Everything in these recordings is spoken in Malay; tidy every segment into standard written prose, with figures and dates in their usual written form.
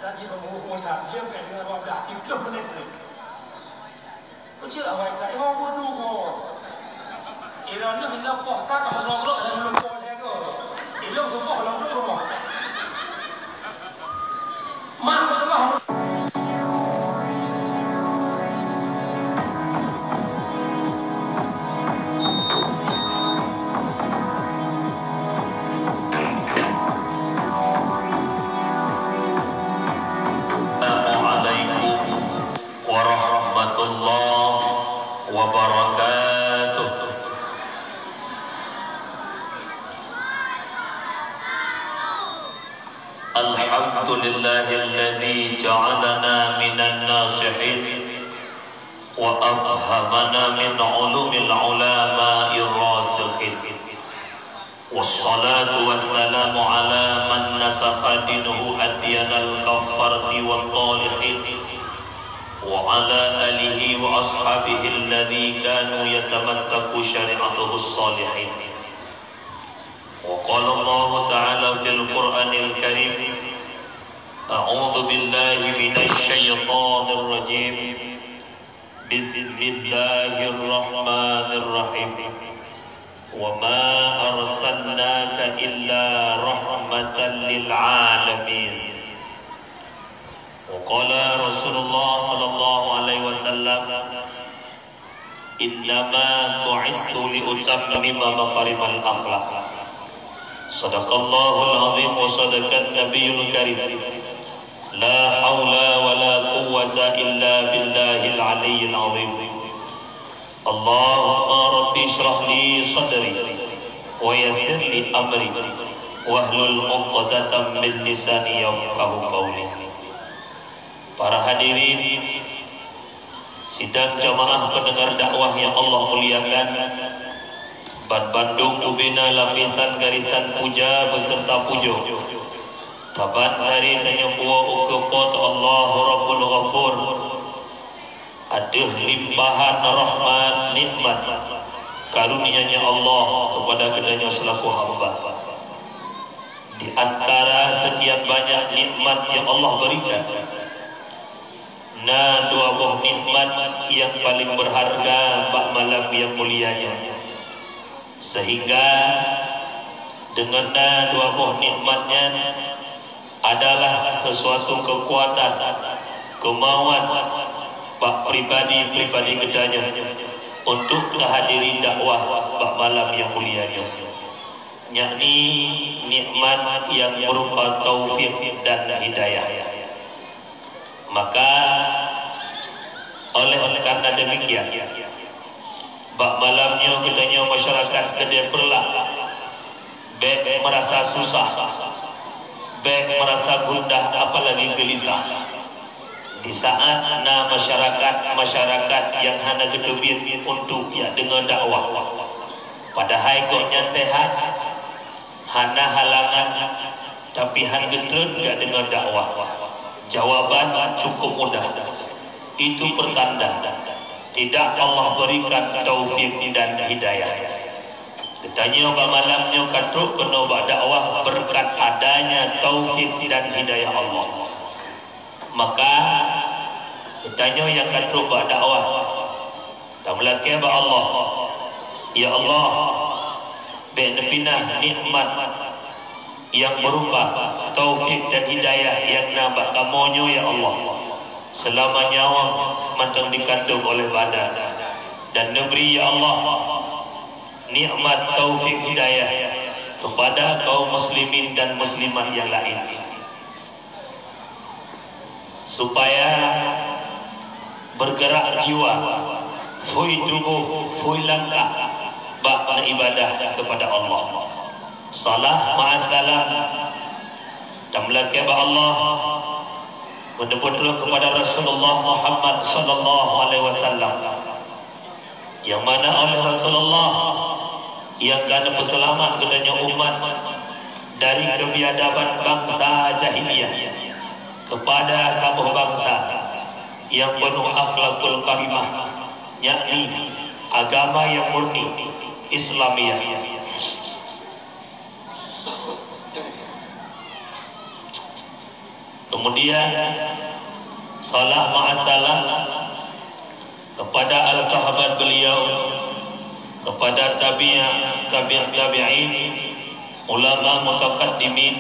Tadi ngomong tak siapa dengan orang dah itu menit ni. Kecil awak tak mau dulu. Iran ni hendak poh tak kalau orang dan belum poh dia ke. Ilmu semua orang tu. Mak betul. Alhamdulillahilladzi ja'alana minan nasihin wa afhamana min ulumil ulama'ir rasikhin. Wassalatu wassalamu ala man nasakha dinuhu adyanal kaffarti wal talihin wa ala alihi wa ashabihi alladzi kanu yatamassaku syari'atuhu as-salihin. وقال الله تعالى في القرآن الكريم أعوذ بالله من الشيطان الرجيم بسم الله الرحمن الرحيم وما أرسلناك إلا رحمة للعالمين وقال رسول الله صلى الله عليه وسلم إنما بعثت لأتمم مكارم الأخلاق صدق الله العظيم وصدق النبي الكريم لا حول ولا قوة إلا بالله العلي العظيم اللهم رب اشرح لي صدري ويسر لي أمري واحلل عقدة من لساني يفقهوا قولي. Para hadirin sidang jamaah pendengar dakwah yang Allah muliakan, Bad Bandung Ubina lapisan garisan puja beserta pujo. Taban hari tanya buah ukepot Allah Rabbul Ghafur. Aduh limpahan rahmat nikmat karunia-Nya Allah kepada kedanya selaku hamba. Di antara sekian banyak nikmat yang Allah berikan, nah dua buah nikmat yang paling berharga bak malam yang mulianya. Sehingga dengan dua buah nikmatnya adalah sesuatu kekuatan, kemauan bak pribadi-pribadi kedanya untuk menghadiri dakwah bak malam yang mulianya, yakni nikmat yang berupa taufik dan hidayah. Maka oleh karena demikian, bak malamnya kitanya masyarakat kedai perlah baik merasa susah, baik merasa gundah, apalagi gelisah. Di saat masyarakat yang hana gedebit untuk ya dengan dakwah, padahal koknya sehat, hana halangan, tapi han gedrun gak dengan dakwah. Jawaban cukup mudah. Itu pertanda tidak Allah berikan taufik dan hidayah. Ketanya malamnya katruk kena buat dakwah berkat adanya taufik dan hidayah Allah. Maka ketanya yang katruk buat dakwah tak melaki ba Allah. Ya Allah, benepinah nikmat yang berupa taufik dan hidayah yang nabak kamonyo ya Allah. Selama nyawa matang dikandung oleh badan dan negeri ya Allah, nikmat taufik hidayah kepada kaum muslimin dan muslimat yang lain, supaya bergerak jiwa, fui tubuh, fui langkah bak ibadah kepada Allah. Salah ma'asalam dan melaki Allah mendepunlah kepada Rasulullah Muhammad sallallahu alaihi wasallam, yang mana oleh Rasulullah yang kena peselamat kedanya umat dari kebiadaban bangsa jahiliyah kepada sebuah bangsa yang penuh akhlakul karimah, yakni agama yang murni Islamiyah. Kemudian salam ma'asalam kepada al-sahabat beliau, kepada tabi'in, ulama mutaqaddimin,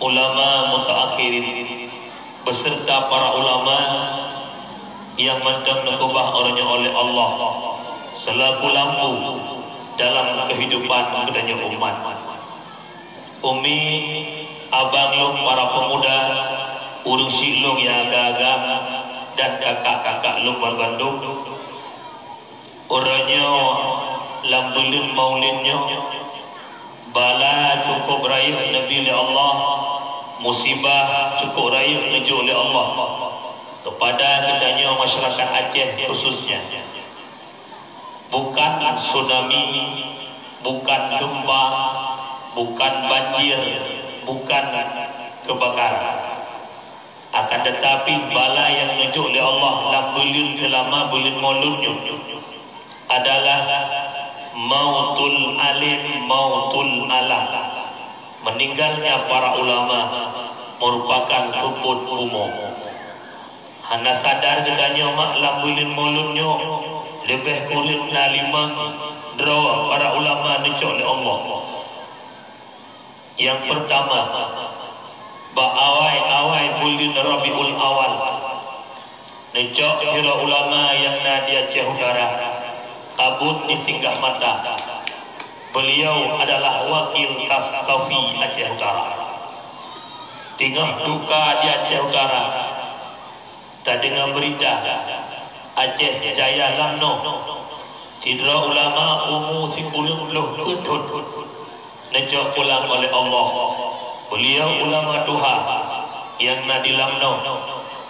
ulama mutaakhirin, beserta para ulama yang mandang nakubah orangnya oleh Allah selaku lampu dalam kehidupan kedanya umat. Umi, abang long para pemuda, urung silong yang agak-agak, dan kakak-kakak long Bandung, orangnya lambulun maulidnya, bala cukup raya Nabi Allah, musibah cukup raya menuju oleh Allah kepada kedanya masyarakat Aceh khususnya. Bukan tsunami, bukan gempa, bukan banjir, bukan kebakaran, akan tetapi bala yang menuju oleh Allah lambulun kelama bulun mauludnya adalah mautul alim, mautul alam. Meninggalnya para ulama merupakan suput umum. Hana sadar gedanya mak lambulin mulutnya lebih kurang limang draw para ulama necok oleh Allah. Yang pertama, awai bulan Rabiul Awal necok hira ulama yang nadia Aceh Utara kabut di singgah mata. Beliau adalah wakil Tastafi Aceh Utara. Tinggal duka di Aceh Utara, tak dengar berita Aceh Jaya Lamno tidra ulama umur 30 ketut necok pulang oleh Allah. Beliau ulama Tuhan yang nadi Lamno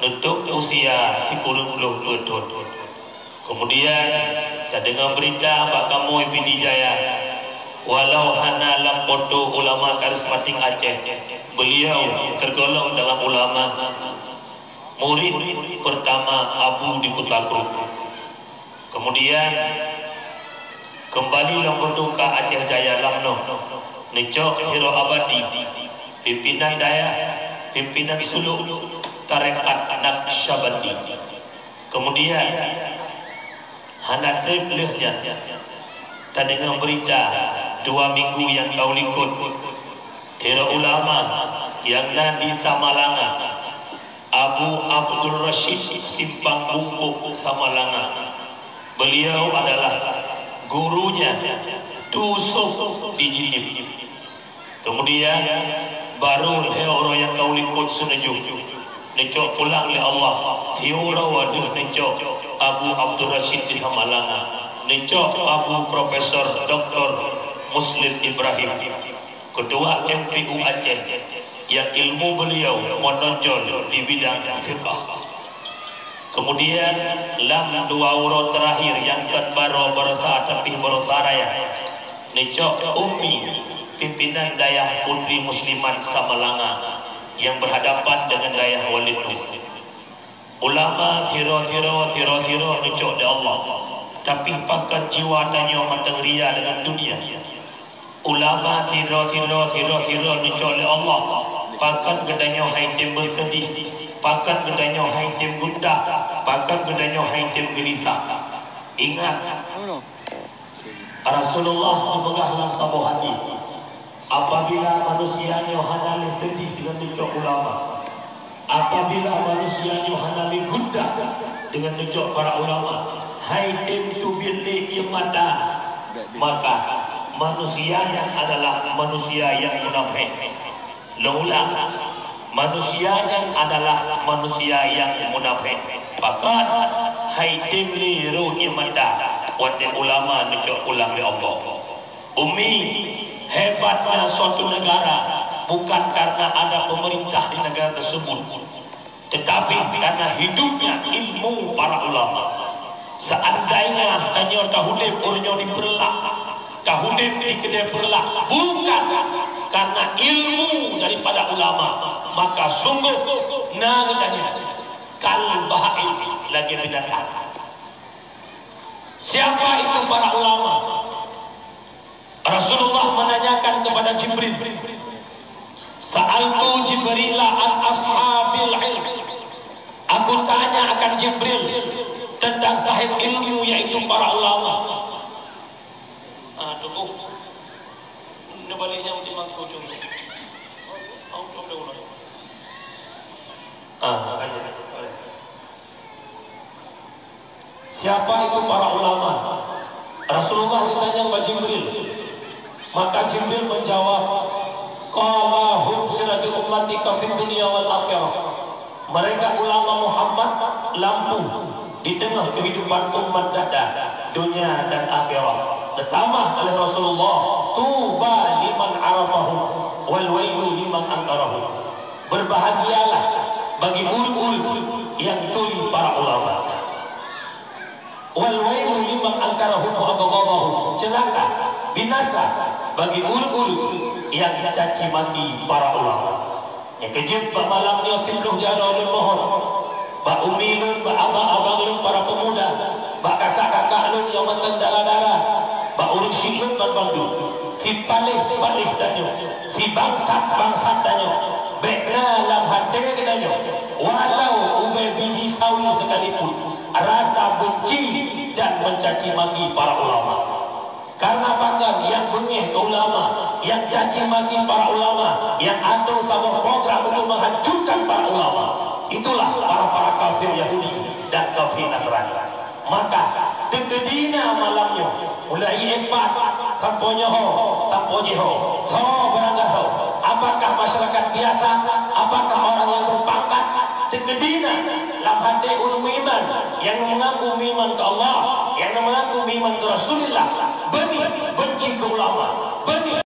nutup usia 30 ketut. Kemudian tak dengar berita Pak Kamu Ibni Jaya, walau hana lam foto ulama karismatik Aceh, beliau tergolong dalam ulama. Murid pertama Abu di Kutakru. Kemudian kembali yang berduka Aceh Jaya Lamno necok hero abadi, pimpinan daya, pimpinan suluk tarekat Naqsyabandi. Kemudian hana terpilihnya tak dengar berita 2 minggu yang kau likut kira ulama yang nadi Samalanga, Abu Abdul Rashid Simpang Bungkuk Samalanga. Beliau adalah gurunya Tusuk di Jinib. Kemudian baru orang yang kau likut sunajuk necok pulang oleh Allah tiura waduh necok Abu Abdul Rashid di Samalanga, necok Abu Profesor Dr. Muslim Ibrahim, Ketua MPU Aceh, yang ilmu beliau menonjol di bidang fiqh. Kemudian lam 2 orang terakhir yang kan baru berasa tapi berasa raya necok Umi, pimpinan dayah putri musliman Samalanga yang berhadapan dengan dayah Walid. Ulama hero necok di Allah, tapi pakan jiwa tanya matang ria dengan dunia. Ulama hero necok oleh Allah, pakan gedanya haitim bersedih, pakan gedanya haitim gundah, pakan gedanya haitim gelisah. Ingat Rasulullah memegang dalam sebuah hadis, apabila manusianya hanali sedih dengan necok ulama, apabila manusianya hanali gundah dengan necok para ulama, haitim tu bilik mata, maka manusia yang adalah manusia yang munafik. Laulah manusia yang adalah manusia yang munafik, fakat haitim liru imada wate ulama necok ulang di Allah. Umi, hebatnya suatu negara bukan karena ada pemerintah di negara tersebut, tetapi karena hidupnya ilmu para ulama. Seandainya tanya kahudip orangnya diperlak, kahudip di kedai perlak, bukan karena ilmu daripada ulama, maka sungguh katanya kal bahail lagi binatang. Siapa itu para ulama? Rasulullah menanyakan kepada Jibril, sa'altu Jibril an ashab datang Jibril tentang sahib ilmu yaitu para ulama. Tunggu. Ini baliknya untuk mangkuk cuma. Siapa itu para ulama? Rasulullah ditanya kepada Jibril. Maka Jibril menjawab, qala hum siratul ummatika fid dunya wal akhirah. Mereka ulama Muhammad lampu di tengah kehidupan umat dada dunia dan akhirat. Ditambah oleh Rasulullah, tuba liman arafahu wal wailu liman ankarahu. Berbahagialah bagi ul-ul yang tuli para ulama. Wal wailu liman ankarahu wa abghadahu. Celaka, binasa bagi ul-ul yang caci maki para ulama. Yang kejut pak malam ni filluh jalal mohon. Pak umi lun, pak abang-abang lun para pemuda, pak kakak-kakak lun yang mantan darah-darah, pak urus syikut dan bandu. Si palih danyo, si bangsat danyo. Bekna lam hati danyo. Walau ube biji sawi sekalipun, rasa benci dan mencaci maki para ulama. Karena bangga yang bengih ke ulama, yang caci maki para ulama, yang ada sebuah program untuk menghancurkan para ulama, itulah para kafir Yahudi dan kafir Nasrani. Maka tegedina malamnya mulai 4 sampai ho berangkat ho. Apakah masyarakat biasa, apakah orang yang berpangkat, tegedina dalam hati ulama iman yang mengaku iman ke Allah, yang mengaku iman ke Rasulullah, benci ke ulama, benci